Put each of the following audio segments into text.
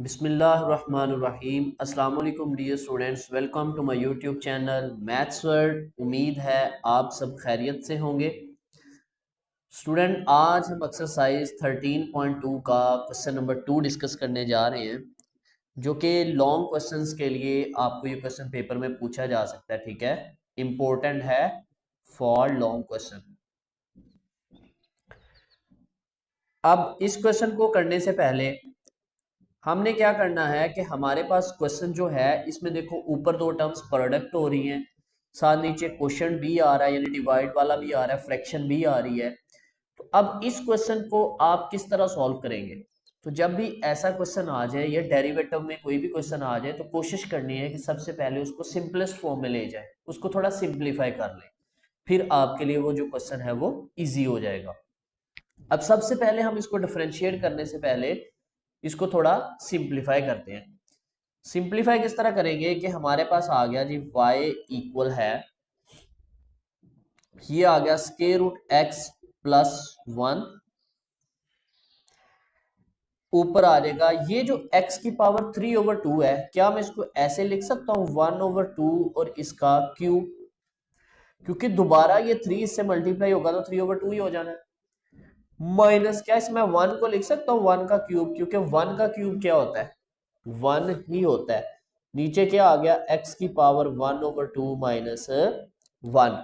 बिस्मिल्लाहिर्रहमानिर्रहीम। अस्सलाम वालेकुम dear students, welcome to my YouTube channel Maths World. उम्मीद है आप सब खैरियत से होंगे। स्टूडेंट, आज हम एक्सरसाइज 13.2 का क्वेश्चन नंबर 2 डिस्कस करने जा रहे हैं, जो कि लॉन्ग क्वेश्चंस के लिए आपको ये क्वेश्चन पेपर में पूछा जा सकता है। ठीक है, इंपॉर्टेंट है फॉर लॉन्ग क्वेश्चन। अब इस क्वेश्चन को करने से पहले हमने क्या करना है कि हमारे पास क्वेश्चन जो है इसमें देखो, ऊपर दो टर्म्स प्रोडक्ट हो रही हैं, साथ नीचे क्वेश्चन भी आ रहा है, यानी डिवाइड वाला भी आ रहा है, फ्रैक्शन भी आ रही है। तो अब इस क्वेश्चन को आप किस तरह सॉल्व करेंगे? तो जब भी ऐसा क्वेश्चन आ जाए या डेरिवेटिव में कोई भी क्वेश्चन आ जाए, तो कोशिश करनी है कि सबसे पहले उसको सिंपलेस्ट फॉर्म में ले जाए, उसको थोड़ा सिंप्लीफाई कर ले, फिर आपके लिए वो जो क्वेश्चन है वो इजी हो जाएगा। अब सबसे पहले हम इसको डिफरेंशिएट करने से पहले इसको थोड़ा सिंप्लीफाई करते हैं। सिंप्लीफाई किस तरह करेंगे कि हमारे पास आ गया जी y इक्वल है, ये आ गया स्क्वायर रूट x प्लस 1, ऊपर आ जाएगा ये जो x की पावर 3/2 है। क्या मैं इसको ऐसे लिख सकता हूं 1/2 और इसका क्यूब? क्योंकि दोबारा ये 3 इससे मल्टीप्लाई होगा तो 3/2 ही हो जाना है। माइनस क्या, इसमें 1 को लिख सकता हूँ 1 का क्यूब, क्योंकि 1 का क्यूब क्या होता है, 1 ही होता है। नीचे क्या आ गया, x की पावर 1/2 माइनस 1।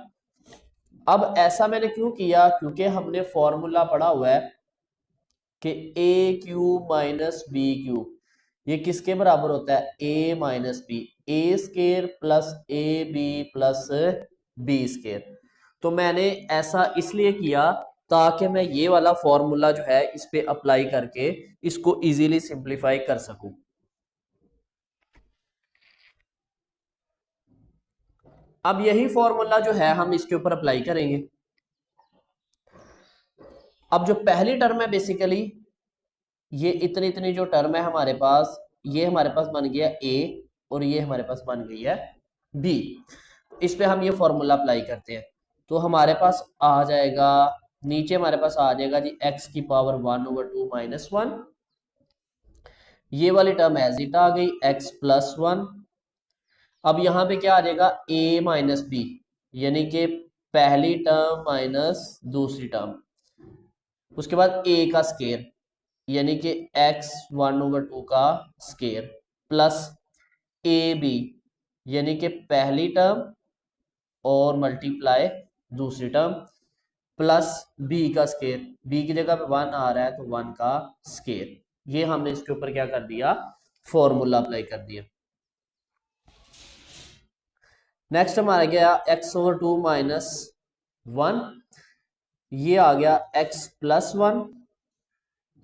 अब ऐसा मैंने क्यों किया, क्योंकि हमने फॉर्मूला पढ़ा हुआ है कि a cube minus B cube ये किसके बराबर होता है, a minus B, A square plus A B plus B square. तो मैंने ऐसा इसलिए किया ताकि मैं ये वाला फॉर्मूला जो है इस पे अप्लाई करके इसको इजीली सिंप्लीफाई कर सकूं। अब यही फॉर्मूला जो है हम इसके ऊपर अप्लाई करेंगे। अब जो पहली टर्म है बेसिकली ये इतनी इतनी जो टर्म है हमारे पास, ये हमारे पास बन गया a और ये हमारे पास बन गई है b। इस पे हम ये फॉर्मूला अप्लाई करते हैं तो हमारे पास आ जाएगा, नीचे हमारे पास आ जाएगा जी x की पावर 1/2 माइनस 1, ये वाली टर्म एज इट आ गई x प्लस 1। अब यहाँ पे क्या आ जाएगा a माइनस बी, यानी कि पहली टर्म माइनस दूसरी टर्म, उसके बाद a का स्केयर यानी कि x 1/2 का स्केयर प्लस ए बी यानी कि पहली टर्म और मल्टीप्लाई दूसरी टर्म प्लस b का स्केयर, b की जगह पे 1 आ रहा है तो 1 का स्केयर। ये हमने इसके ऊपर क्या कर दिया, फॉर्मूला अप्लाई कर दिया। नेक्स्ट हमारा गया x/2 माइनस 1, ये आ गया x प्लस 1,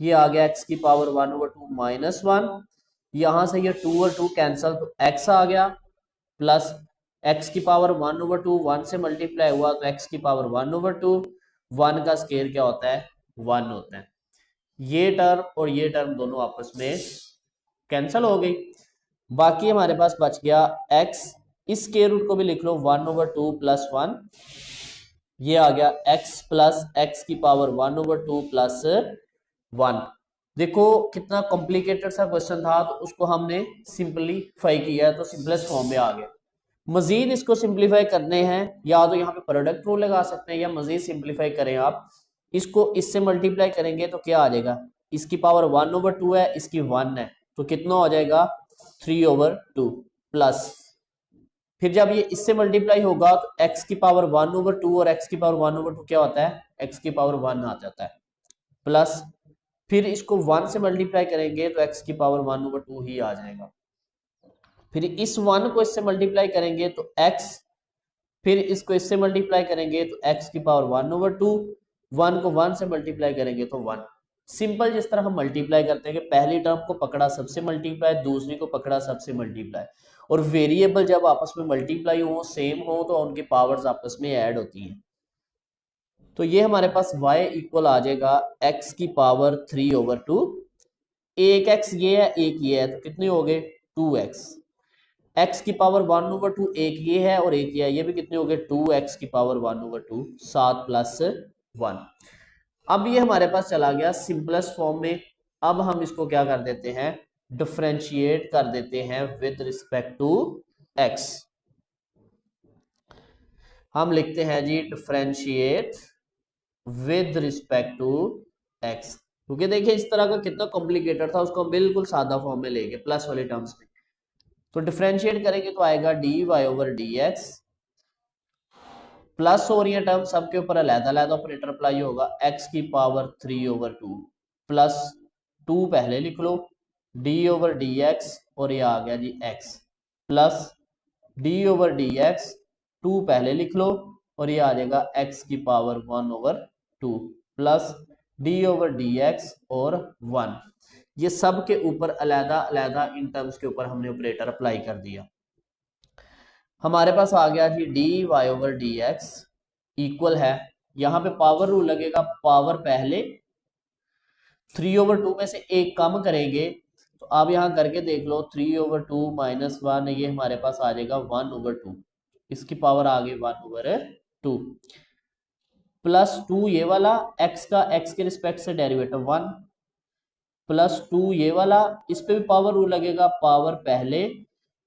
ये आ गया x की पावर 1/2 माइनस 1, यहां से ये 2 और 2 कैंसल तो x आ गया प्लस x की पावर 1/2, 1 से मल्टीप्लाई हुआ तो x की पावर 1/2, 1 का स्केयर क्या होता है, 1 होता है। ये टर्म और ये टर्म दोनों आपस में कैंसल हो गई। बाकी हमारे पास बच गया x, इस स्क्वायर रूट को भी लिख लो 1/2 प्लस 1, ये आ गया x प्लस x की पावर 1/2 प्लस 1। देखो कितना कॉम्प्लिकेटेड सा क्वेश्चन था, तो उसको हमने सिंपलीफाई किया है तो सिंपलेस्ट फॉर्म में आ गया। मजीद इसको सिंपलीफाई करने हैं या तो यहाँ पे प्रोडक्ट रूल लगा सकते हैं या मजीद सिंपलीफाई करें आप, इसको इससे मल्टीप्लाई करेंगे तो क्या आ जाएगा, इसकी पावर 1/2 है, इसकी 1 है, तो कितना हो जाएगा 3/2 प्लस, फिर जब ये इससे मल्टीप्लाई होगा तो x की पावर 1/2 और x की पावर 1/2 क्या होता है, x की पावर 1 आ जाता है प्लस, फिर इसको 1 से मल्टीप्लाई करेंगे तो x की पावर 1/2 ही आ जाएगा। फिर इस 1 को इससे मल्टीप्लाई करेंगे तो x, फिर इसको इससे मल्टीप्लाई करेंगे तो x की पावर 1/2, 1 को 1 से मल्टीप्लाई करेंगे तो 1। सिंपल जिस तरह हम मल्टीप्लाई करते हैं कि पहली टर्म को पकड़ा सबसे मल्टीप्लाई, दूसरी को पकड़ा सबसे मल्टीप्लाई, और वेरिएबल जब आपस में मल्टीप्लाई हो सेम हो तो उनकी पावर्स आपस में ऐड होती हैं। तो ये हमारे पास y इक्वल आ जाएगा x की पावर 3/2, एक x ये है एक ये है तो कितने हो गए 2x, x की पावर 1/2 एक ये है और एक ये है, ये भी कितने हो गए 2x की पावर 1/2, 7 प्लस 1। अब ये हमारे पास चला गया सिंपलेस्ट फॉर्म में। अब हम इसको क्या कर देते हैं, डिफरेंशिएट कर देते हैं विद रिस्पेक्ट टू एक्स। हम लिखते हैं जी differentiate with respect to x, क्योंकि देखिए इस तरह का कितना कॉम्प्लिकेटेड था, उसको हम बिल्कुल सादा फॉर्म में लेंगे प्लस वाले टर्म्स में। तो डिफरेंशिएट करेंगे तो आएगा d Y over D x, plus हो रही है टर्म सबके ऊपर अलग अलग ऑपरेटर अप्लाई होगा, एक्स की पावर 3/2 प्लस 2 पहले लिख लो, डी ओवर डी एक्स और ये आ गया g x, plus d over D x 2 पहले लिख लो और ये आ जाएगा एक्स की power 1/2 plus d over D x और 1। ये सब के ऊपर अलग अलग इन टर्म्स के ऊपर हमने ऑपरेटर अप्लाई कर दिया। हमारे पास आ गया जी D Y over D x equal है, यहाँ पे पावर रूल लगेगा, पावर पहले 3/2 में से एक कम करेंगे, तो आप यहाँ करके देख लो 3/2 माइनस 1, ये हमारे पास आ जाएगा 1/2, इसकी पावर आ गई 1/2 प्लस 2 ये वाला x का x के रिस्पेक्ट से डेरिवेटिव 1 प्लस 2 ये वाला, इस पे भी पावर रूल लगेगा, पावर पहले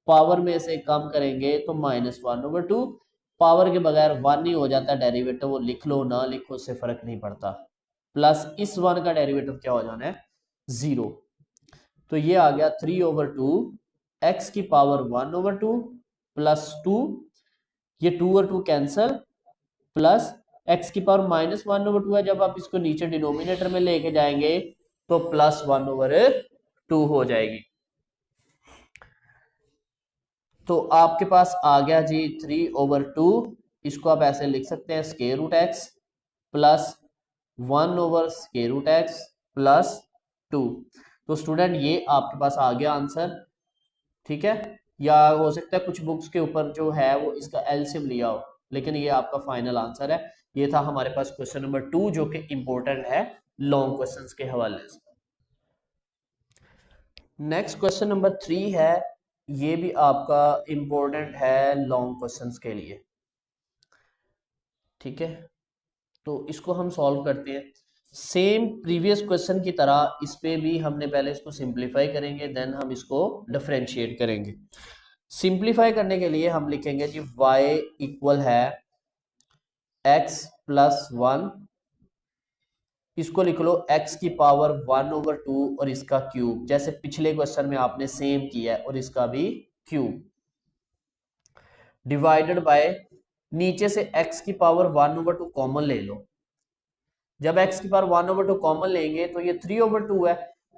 पावर में से कम करेंगे तो -1/2, पावर के बगैर 1 ही हो जाता है डेरिवेटिव, वो लिख लो ना लिखो उससे फर्क नहीं पड़ता, प्लस इस 1 का डेरिवेटिव क्या हो जाना है 0। तो ये आ गया 3/2 x की पावर 1/2 प्लस 2, ये 2 और 2 कैंसल, प्लस x की पावर -1/2 है, जब आप इसको नीचे डिनोमिनेटर में लेके जाएंगे तो प्लस 1/2 हो जाएगी। तो आपके पास आ गया जी 3/2, इसको आप ऐसे लिख सकते हैं स्क्वायर रूट x प्लस 1/स्क्वायर रूट x प्लस 2। तो स्टूडेंट ये आपके पास आ गया आंसर, ठीक है, या हो सकता है कुछ बुक्स के ऊपर जो है वो इसका एलसीएम लिया हो, लेकिन ये आपका फाइनल आंसर है। ये था हमारे पास क्वेश्चन नंबर 2 जो कि इंपॉर्टेंट है लॉन्ग क्वेश्चंस के हवाले से। नेक्स्ट क्वेश्चन नंबर 3 है, ये भी आपका इंपॉर्टेंट है लॉन्ग क्वेश्चंस के लिए, ठीक है। तो इसको हम सॉल्व करते हैं सेम प्रीवियस क्वेश्चन की तरह, इस पे भी हमने पहले इसको सिंप्लीफाई करेंगे, देन हम इसको डिफरेंशिएट करेंगे। सिंप्लीफाई करने के लिए हम लिखेंगे जी y इक्वल है x प्लस 1, इसको लिख लो x की पावर 1/2 और इसका क्यूब, जैसे पिछले क्वेश्चन में आपने सेम किया है, और इसका भी क्यूब, डिवाइडेड बाय नीचे से x की पावर 1/2 कॉमन ले लो, जब x की पावर 1/2 कॉमन लेंगे तो ये 3/2 है,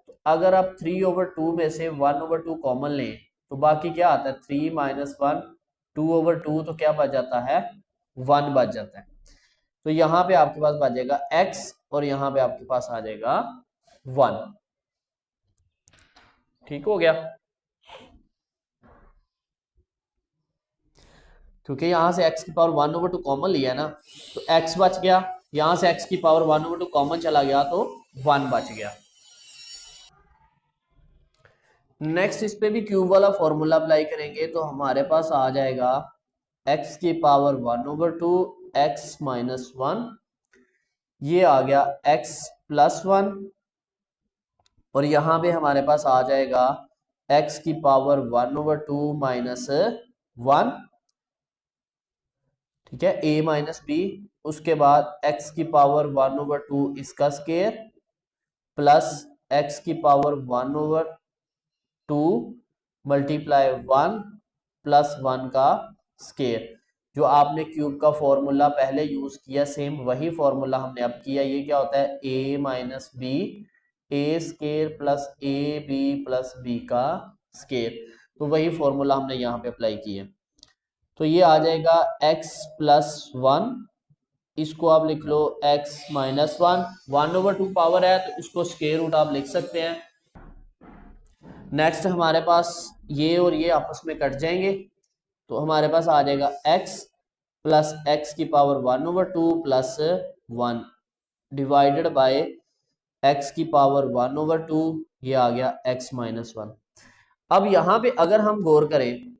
तो अगर आप 3/2 में से 1/2 कॉमन लें तो बाकी क्या आता है 3 - 1 2/2, तो क्या बच जाता है 1 बच जाता है। तो यहाँ पे आपके पास बच जाएगा x और यहाँ पे आपके पास आ जाएगा 1, ठीक हो गया, क्योंकि यहां से x की पावर 1/2 कॉमन लिया है ना, तो x बच गया, यहां से x की पावर 1/2 कॉमन चला गया तो 1 बच गया। नेक्स्ट इस पे भी क्यूब वाला फॉर्मूला अप्लाई करेंगे, तो हमारे पास आ जाएगा x की पावर 1/2 x माइनस 1, ये आ गया x प्लस 1, और यहां पे हमारे पास आ जाएगा x की पावर 1/2 माइनस 1, ठीक है, a माइनस बी, उसके बाद x की पावर 1/2 इसका स्क्वायर प्लस x की पावर 1/2 मल्टीप्लाई 1 प्लस 1 का स्क्वायर। जो आपने क्यूब का फॉर्मूला पहले यूज किया सेम वही फॉर्मूला हमने अब किया, ये क्या होता है a minus B, A square plus A B plus B का स्क्वायर, तो वही फॉर्मूला हमने यहाँ पे अप्लाई किया। तो ये आ जाएगा x प्लस 1, इसको आप लिख लो x माइनस 1, 1/2 पावर है तो इसको स्क्वायर रूट आप लिख सकते हैं। नेक्स्ट हमारे पास ये और ये आपस में कट जाएंगे, तो हमारे पास आ जाएगा x प्लस x की power 1/2 plus 1 divided by x की पावर 1/2, ये आ गया x माइनस 1। अब यहाँ पे अगर हम गौर करें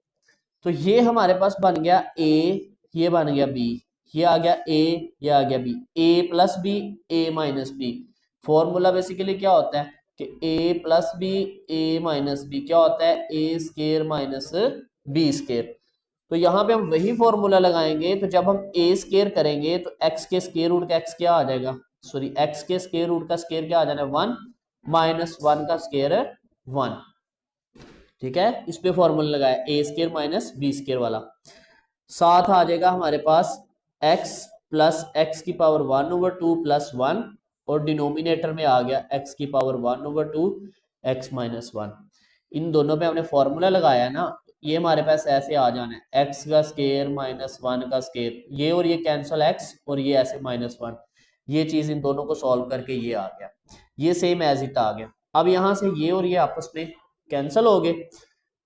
तो ये हमारे पास बन गया a, ये बन गया b, ये आ गया a, ये आ गया b, a plus b, a minus b। Formula basically क्या होता है कि a plus B a minus B क्या होता है a square minus B square. तो यहाँ पे हम वही फॉर्मूला लगाएंगे, तो जब हम a स्केयर करेंगे तो x के स्केयर रूट का x क्या आ जाएगा, सॉरी x के स्केयर रूट का स्केयर क्या आ जाना है 1 माइनस 1 का स्केयर 1। ठीक है, इस पे फॉर्मूला लगाया a square minus B square वाला। साथ आ जाएगा हमारे पास x प्लस एक्स की पावर 1/2 प्लस 1 और डिनोमिनेटर में आ गया x की पावर 1/2 x माइनस 1। इन दोनों पे हमने फॉर्मूला लगाया ना, ये हमारे पास ऐसे आ जाना है x का स्केयर माइनस 1 का स्केयर, ये और ये कैंसिल x और ये ऐसे माइनस 1, ये चीज इन दोनों को सॉल्व करके ये आ गया, ये सेम एज इट आ गया। अब यहां से ये और ये आपस में कैंसिल हो गए,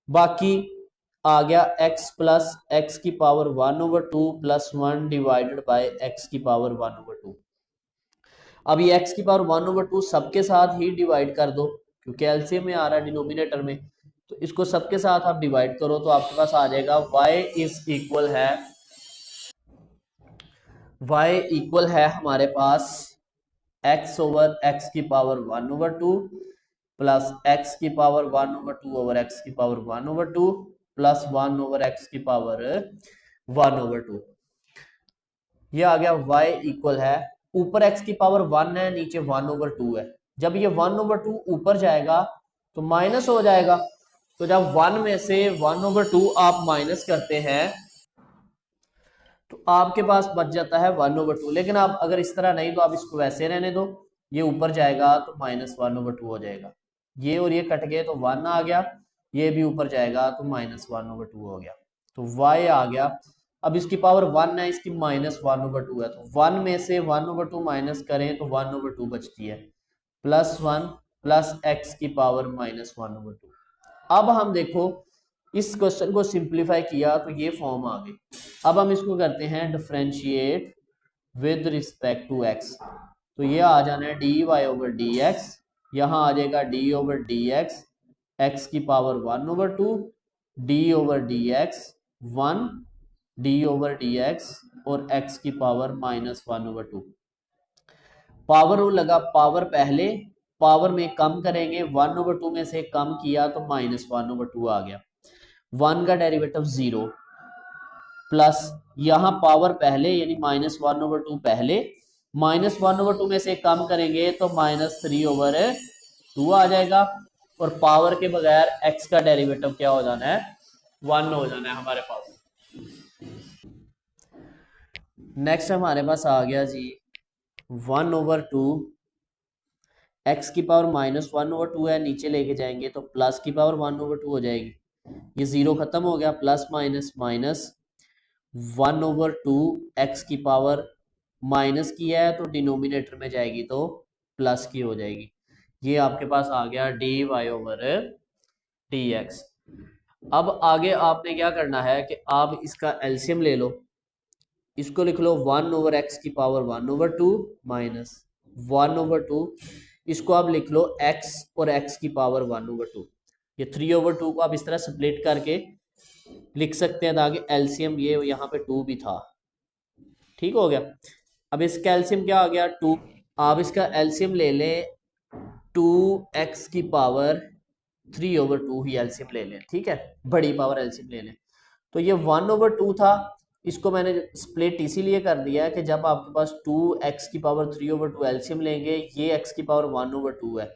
बाकी आ गया x प्लस एक्स की power 1/2 plus 1 divided by x की पावर 1/2। अब ये x की पावर 1/2 सबके साथ ही डिवाइड कर दो, क्योंकि एलसीएम में आ रहा है डिनोमिनेटर में, तो इसको सबके साथ आप डिवाइड करो तो आपके पास आ जाएगा y इक्वल है हमारे पास x ओवर एक्स की पावर 1/2 प्लस एक्स की पावर 1/2 ओवर एक्स की पावर 1/2 प्लस 1 ओवर एक्स की पावर 1/2। ये आ गया y इक्वल है, ऊपर x की पावर 1 है नीचे 1/2 है, जब ये 1/2 ऊपर जाएगा तो माइनस हो जाएगा, तो जब 1 में से 1/2 आप माइनस करते हैं तो आपके पास बच जाता है 1/2। लेकिन आप अगर इस तरह नहीं तो आप इसको वैसे रहने दो, ये ऊपर जाएगा तो माइनस 1/2 हो जाएगा, ये और ये कट गए तो 1 आ गया, ये भी ऊपर जाएगा तो माइनस 1/2 हो गया, तो y आ गया। अब इसकी पावर 1 है, इसकी माइनस 1/2 है, तो 1 में से 1/2 माइनस करें तो 1/2 बचती है, प्लस 1 प्लस एक्स की पावर माइनस 1/2। अब हम देखो इस क्वेश्चन को सिंप्लीफाई किया तो ये फॉर्म आ गई। अब हम इसको करते हैं differentiate with respect to x, तो ये आ जाना है d Y over D x, यहाँ आ जाएगा d over D x, x की power 1/2 d over D x 1 d over D x और एक्स की पावर माइनस 1/2। पावर रूल लगा, पावर पहले, पावर में कम करेंगे 1/2 में से कम किया तो माइनस 1/2 आ गया, 1 का डेरिवेटिव 0 प्लस यहां पावर पहले यानी माइनस 1/2 पहले, माइनस 1/2 में से कम करेंगे तो माइनस 3/2 आ जाएगा, और पावर के बगैर x का डेरिवेटिव क्या हो जाना है 1 हो जाना है हमारे पास। नेक्स्ट हमारे पास आ गया जी 1/2, एक्स की पावर माइनस 1/2 है, नीचे लेके जाएंगे तो प्लस की पावर 1/2 हो जाएगी, ये जीरो खत्म हो गया, प्लस माइनस माइनस 1/2 एक्स की पावर माइनस की है तो डिनोमिनेटर में जाएगी तो प्लस की हो जाएगी, ये आपके पास आ गया D Y over D x. अब आगे आपने क्या करना है कि आप इसका एलसीएम ले लो, इसको लिख लो 1 ओवर एक्स की पावर 1/2 माइनस 1/2, इसको आप लिख लो x और x की पावर 1/2, ये 3/2 को आप इस तरह स्प्लिट करके लिख सकते हैं ताकि एलसीएम ये यहाँ पे 2 भी था, ठीक हो गया। अब इसका एलसीएम क्या आ गया 2, आप इसका एलसीएम ले लें 2x की पावर 3/2 ही एलसीएम ले लें, ठीक है, बड़ी पावर एलसीएम ले लें। तो ये 1/2 था, इसको मैंने स्प्लिट इसीलिए कर दिया है कि जब आपके पास 2x की पावर 3/2 एलसीएम लेंगे, ये x की पावर 1/2 है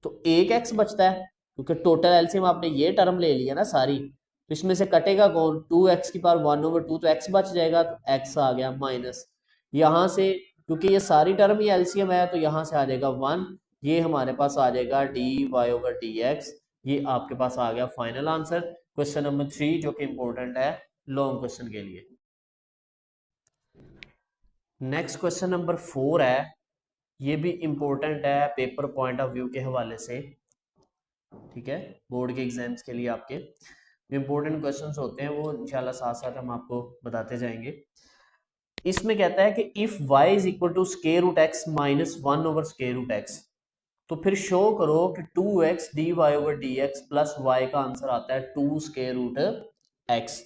तो एक x बचता है, क्योंकि टोटल एलसीएम आपने ये टर्म ले लिया ना सारी, तो इसमें से कटेगा कौन 2x की पावर 1/2, तो x बच जाएगा, तो x आ गया माइनस, यहाँ से क्योंकि ये सारी टर्म ही एलसीएम है तो यहाँ से आ जाएगा 1, ये हमारे पास आ जाएगा D Y over D X, ये आपके पास आ गया फाइनल आंसर क्वेश्चन नंबर 3, जो कि इंपॉर्टेंट है लॉन्ग क्वेश्चन के लिए। नेक्स्ट क्वेश्चन नंबर 4 है, ये भी इंपॉर्टेंट है पेपर पॉइंट ऑफ व्यू के हवाले से, ठीक है, बोर्ड के एग्जाम्स के लिए आपके जो इंपॉर्टेंट क्वेश्चंस होते हैं वो इंशाल्लाह साथ साथ हम आपको बताते जाएंगे। इसमें कहता है कि if y is equal to square root x minus 1 over square root x, तो फिर शो करो कि 2x dy over dx plus y का आंसर आता है 2 स्क्वायर रूट x।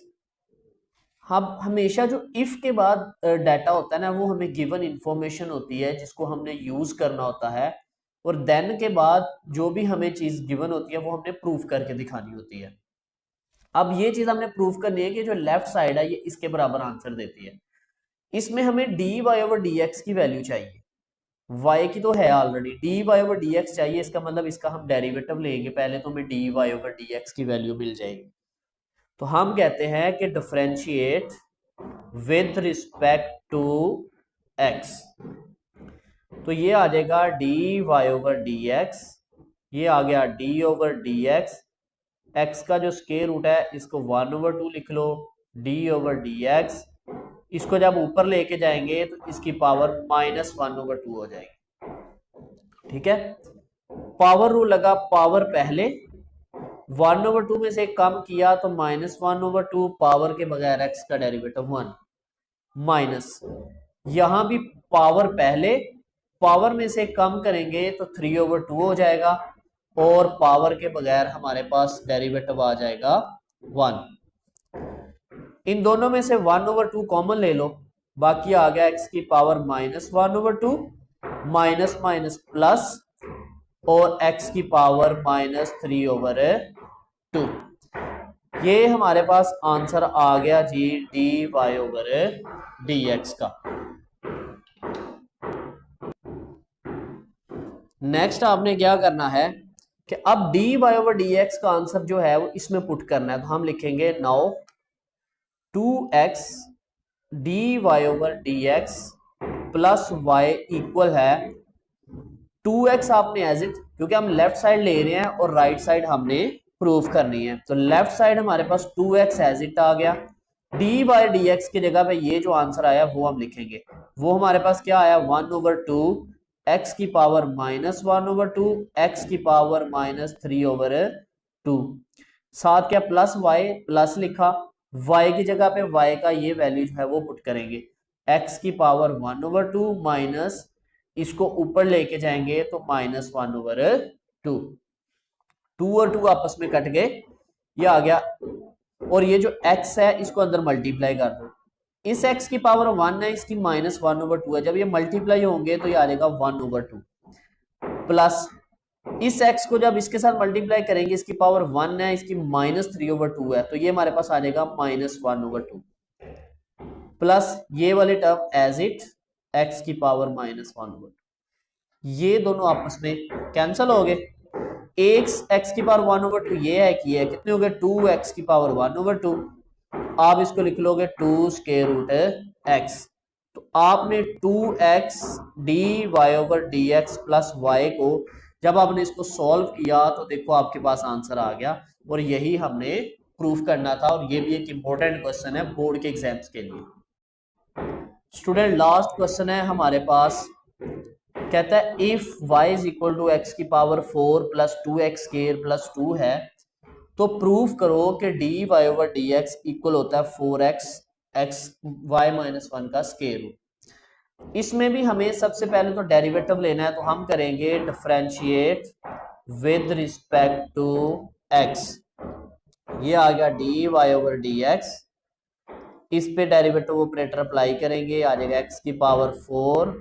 हम हमेशा जो इफ के बाद डाटा होता है ना, वो हमें गिवन इंफॉर्मेशन होती है जिसको हमने यूज करना होता है, और देन के बाद जो भी हमें चीज गिवन होती है वो हमने प्रूफ करके दिखानी होती है। अब ये चीज हमने प्रूफ करनी है कि जो लेफ्ट साइड है ये इसके बराबर आंसर देती है। इसमें हमें D Y over D X की वैल्यू चाहिए, y की तो है already, D Y over D X चाहिए, इसका मतलब इसका हम डेरिवेटिव लेंगे पहले तो हमें D Y over D X की वैल्यू मिल जाएगी। तो हम कहते हैं कि differentiate with respect to x, तो ये आ जाएगा D Y over D X, ये आ गया D over D x, x का जो स्क्वायर रूट है इसको 1/2 लिख लो, डी ओवर डी एक्स, इसको जब ऊपर लेके जाएंगे तो इसकी पावर -1/2 हो जाएगी। ठीक है, पावर रूल लगा, पावर पहले 1/2 में से कम किया तो -1/2, पावर के बगैर x का डेरिवेटिव 1 माइनस, यहां भी पावर पहले, पावर में से कम करेंगे तो 3/2 हो जाएगा और पावर के बगैर हमारे पास डेरिवेटिव आ जाएगा 1। इन दोनों में से 1/2 कॉमन ले लो, बाकी आ गया x की पावर -1/2, माइनस माइनस प्लस और x की पावर -3/2। ये हमारे पास आंसर आ गया जी D Y over D X का। नेक्स्ट आपने क्या करना है कि अब D Y over D X का आंसर जो है वो इसमें पुट करना है, तो हम लिखेंगे now 2x D Y over D x plus Y equal है 2x, आपने एज इट, क्योंकि हम लेफ्ट साइड ले रहे हैं और राइट साइड हमने प्रूफ करनी है, तो लेफ्ट साइड हमारे पास 2x एज इट आ गया, डी वाई डी एक्स की जगह पे ये जो आंसर आया वो हम लिखेंगे, वो हमारे पास क्या आया 1/2 x की पावर -1/2 x की पावर -3/2, साथ क्या प्लस y, प्लस लिखा, y की जगह पे y का ये वैल्यू जो है वो पुट करेंगे, x की पावर 1/2 माइनस, इसको ऊपर लेके जाएंगे तो -1/2, 2 और 2 आपस में कट गए, ये आ गया, और ये जो x है इसको अंदर मल्टीप्लाई कर दो, इस x की पावर 1 है, इसकी -1/2 है, जब ये मल्टीप्लाई होंगे तो ये आ जाएगा 1/2 प्लस इस x को जब इसके साथ मल्टीप्लाई करेंगे, इसकी पावर 1 है, इसकी -3/2 है, तो ये हमारे पास आ जाएगा -1/2 प्लस ये वाले टर्म एज इट x की पावर -1/2, ये दोनों आपस में कैंसिल हो गए, एक x की पावर 1/2 ये है कि ये कितने हो गए 2x की पावर 1/2, आप इसको लिख लोगे 2 स्क्वायर रूट x, तो आपने 2x D Y over D x plus Y को जब आपने इसको सॉल्व किया तो देखो आपके पास आंसर आ गया, और यही हमने प्रूफ करना था, और ये भी एक इंपॉर्टेंट क्वेश्चन है बोर्ड के एग्जाम्स के लिए। स्टूडेंट लास्ट क्वेश्चन है हमारे पास, कहता है if y is equal to x की power 4 plus 2x square plus 2 है तो प्रूफ करो कि d Y over D x equal होता है 4x x y माइनस 1 का स्क्वायर रूट। इसमें भी हमें सबसे पहले तो डेरिवेटिव लेना है, तो हम करेंगे differentiate with respect to x, ये आ गया D Y over D X, इस पे डेरिवेटिव ऑपरेटर अप्लाई करेंगे, आ जाएगा x की power 4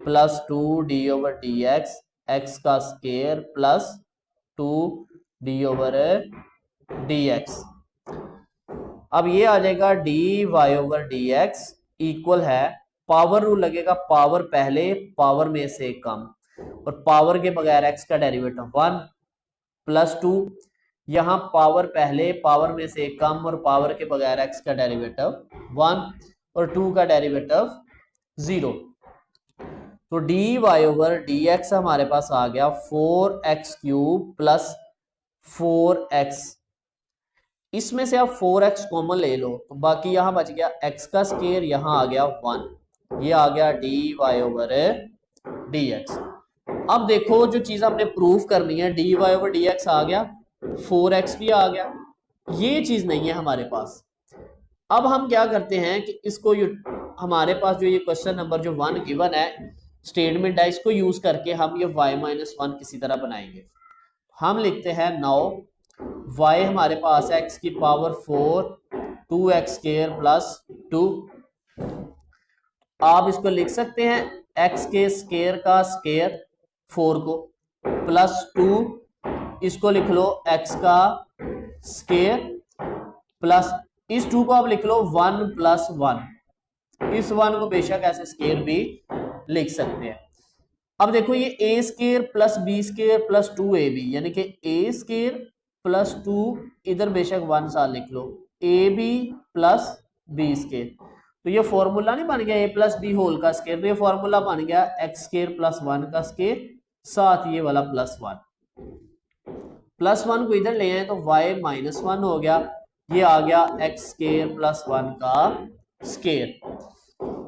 plus 2 d over D x, x का square plus 2 d over D x. अब ये आ जाएगा D Y over D x equal है, पावर रूल लगेगा, पावर पहले पावर में से कम, और पावर के बगैर x का डेरिवेटिव 1 प्लस 2, यहां पावर पहले पावर में से कम और पावर के बगैर x का डेरिवेटिव 1 और 2 का डेरिवेटिव 0, तो D Y over D X हमारे पास आ गया 4x³ प्लस 4x, इसमें से आप 4x कॉमन ले लो तो बाकी यहां बच गया x का स्क्वायर, यहां आ गया 1, ये आ गया D Y over D x. अब देखो जो चीज हमने प्रूफ करनी है, d Y over D x आ गया, 4x भी आ गया, ये चीज नहीं है हमारे पास। अब हम क्या करते हैं कि इसको हमारे पास जो ये क्वेश्चन नंबर जो 1 गिवन है स्टेटमेंट है, इसको यूज करके हम ये y-1 किसी तरह बनाएंगे। हम लिखते हैं नाउ y हमारे पास है x की पावर 4 2x स्क्वायर प्लस 2, आप इसको लिख सकते हैं x के स्क्वायर का स्क्वायर 4 को, +2, इसको लिख लो x का स्केयर, प्लस इस 2 को आप लिख लो 1 + 1, इस 1 को बेशक ऐसे स्केयर भी लिख सकते हैं। अब देखो ये a square plus b square plus 2ab, यानी कि a स्केयर प्लस 2, इधर बेशक 1 साथ लिख लो, ab प्लस b स्केयर। तो ये फॉर्मूला नहीं बन गया a प्लस बी होल का स्केयर, तो ये फॉर्मूला बन गया x स्केयर प्लस 1 का स्केयर, साथ ये वाला +1, +1 को इधर ले आए तो y-1 हो गया, ये आ गया x स्केयर प्लस 1 का स्केयर।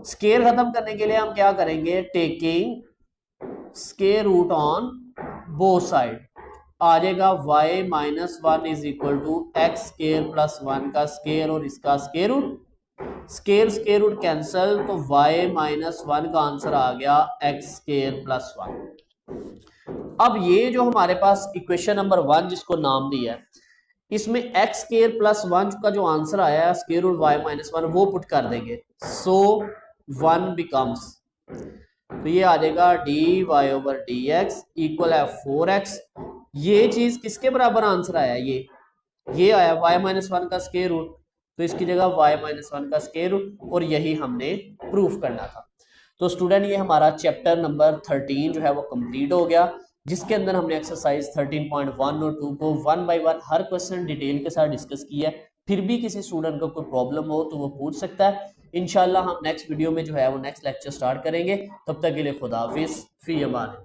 स्केयर खत्म करने के लिए हम क्या करेंगे, taking square root on both side, आ जाएगा y-1 is equal to x square plus 1 का स्केयर और इसका square root, square root cancel, तो y-1 का आंसर आ गया x स्केयर प्लस 1। अब ये जो हमारे पास इक्वेशन नंबर 1 जिसको नाम दिया है, इसमें x स्केयर प्लस 1 का जो आंसर आया है स्केयर रूट y-1 वो पुट कर देंगे, सो 1 बिकम्स, तो ये आ जाएगा dy/dx इक्वल है 4x। ये चीज किसके बराबर आंसर आया, ये आया y-1 का स्केयर रूट, तो इसकी जगह y-1 का स्केयर रूट, और यही हमने प्रूफ करना था। तो स्टूडेंट ये हमारा चैप्टर नंबर 13 जो है वो कंप्लीट हो गया, जिसके अंदर हमने एक्सरसाइज 13.1 और 2 को 1 बाय 1 हर क्वेश्चन डिटेल के साथ डिस्कस किया है। फिर भी किसी स्टूडेंट को कोई प्रॉब्लम हो तो वो पूछ सकता है। इंशाल्लाह हम नेक्स्ट वीडियो में जो है वो नेक्स्ट लेक्चर स्टार्ट करेंगे। तब तक के लिए खुदा हाफिज, फी अमान।